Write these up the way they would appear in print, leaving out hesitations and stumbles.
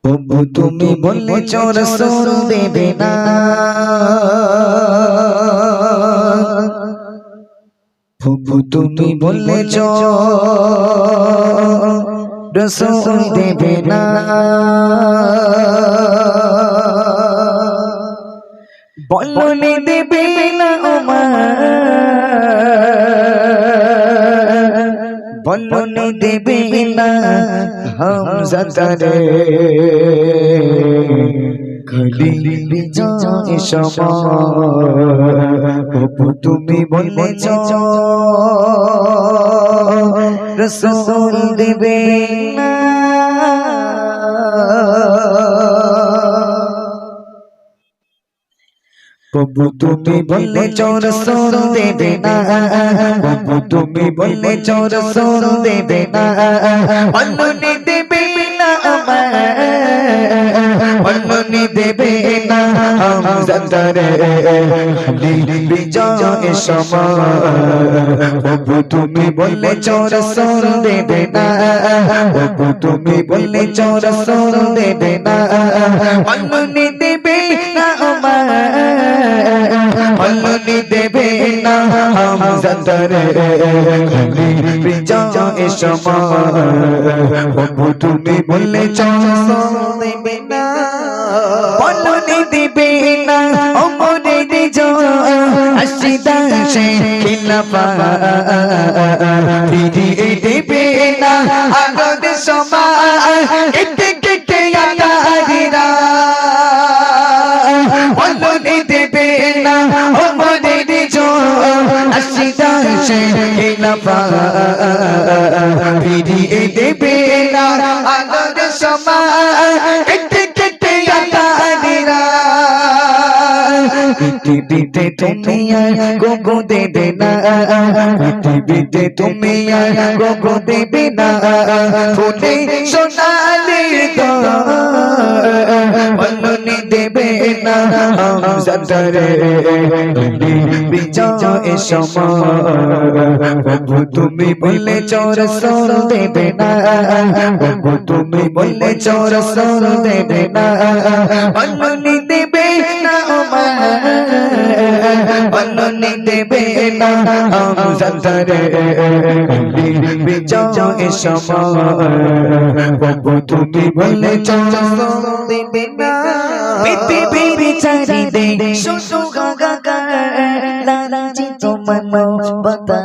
প্রভু তুমি বলেছ রাসূল দেবে না, প্রভু তুমি বলেছ রাসূল দেবে না, বলনি দেবে না বলনি দেবে না হামজা তারে খলিল বিজয় সময়। প্রভু তুমি বলেছ রাসূল দেবে না, প্রভু তুমি বলেছ রাসূল দেবে না, প্রভু তুমি বলেছ রাসূল দেবে না, বলনি দেবে না বলনি দেবে না হামজা তারে খলিল বিজয় সময়। প্রভু তুমি বলেছ রাসূল দেবে না, প্রভু তুমি বলেছ রাসূল দেবে না, বলনি দেবে না বলনি দেবে না হামজা তারে খলিল বিজয় সময়। প্রভু তুমি বলেছ রাসূল দেবে না, বলনি দেবে না ওমরের বিজয় আশিদাশে খিলাফা ফিরিয়ে দেবে না আগের সময় কেটে কেটে আতারিরা, বলনি দেবে না ওমরের বিজয় আশিদাশে খিলাফা ফিরিয়ে দেবে না আগের সময় কেটে কেটে আতারিরা। পৃথিবীতে তুমি আর গো দেবে না, পৃথিবীতে তুমি আর গো দেবে না, ফুলে সোনালি বলনি দেবে না হামজা তারে খলিল বিজয় সময়। প্রভু তুমি বলেছ রাসূল দেবে না, প্রভু তুমি বলেছ রাসূল দেবে না, বলনি দেবে না বলনি দেবে না হামজা তারে খলিল বিজয় সময়। প্রভু তুমি বলেছ রাসূল দেবে না, পৃথিবীর চারিদিকে শুধু গাগাগার লাঞ্ছিত মানবতা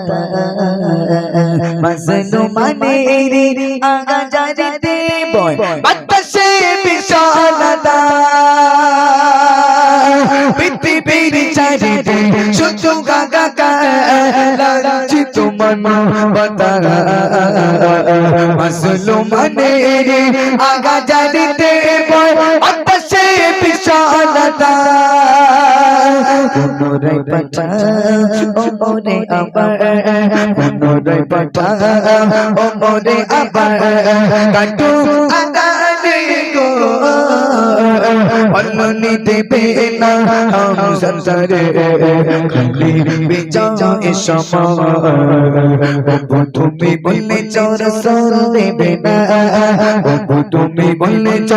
মাজলুমানের আগাজারিতে বয় বাতাসে বিষাদতা, পৃথিবীর চারিদিকে শুধু গাগাগার লাঞ্ছিত মানবতা মাজলুমানের আগাজারিতে বয় বাতাসে বিষাদতা। পুনরায় পাঠা ওমরে আবার, পুনরায় পাঠা ওমরে আবার, কাটু আগানে গো বলনি দেবে না হামজা তারে খলিল বিজয় সময়। প্রভু তুমি বলেছ রাসূল দেবে না, প্রভু তুমি বলেছ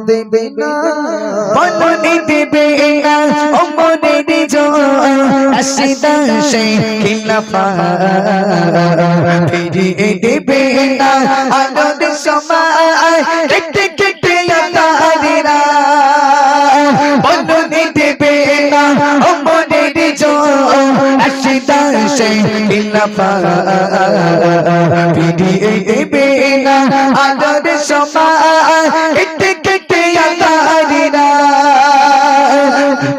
দেবে না, বলনি দেবে না ওমরের বিজয় আশিদাশে খিলাফা ফিরিয়ে দেবে না আগের সময় কেটে কেটে আতারিরা, বলনি দেবে না ওমরের বিজয় আশিদাশে খিলাফা ফিরিয়ে দেবে না আগের সময় কেটে কেটে আতারিরা।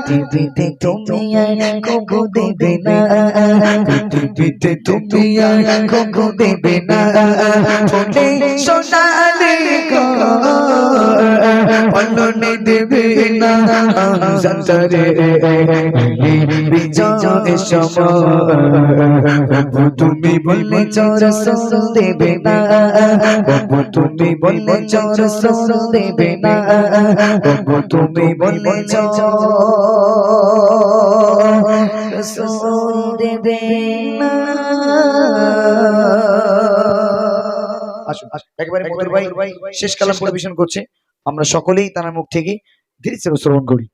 পৃথিবীতে তুমি আর গো দেবে না, পৃথিবীতে তুমি আর গো দেবে না, ফুলে সোনালি বলনি দেবে না হামজা তারে খলিল বিজয় সময়। প্রভু তুমি বলেছ রাসূল দেবে না, প্রভু তুমি বলেছ রাসূল দেবে না, প্রভু তুমি বলেছ রাসূল দেবে না। আসুন একবারে মধুর ভাই শেষ কালাম পরিবেশন করছে। আমরা সকলেই তার মুখ থেকে ধীরে ধীরে শ্রবণ করি।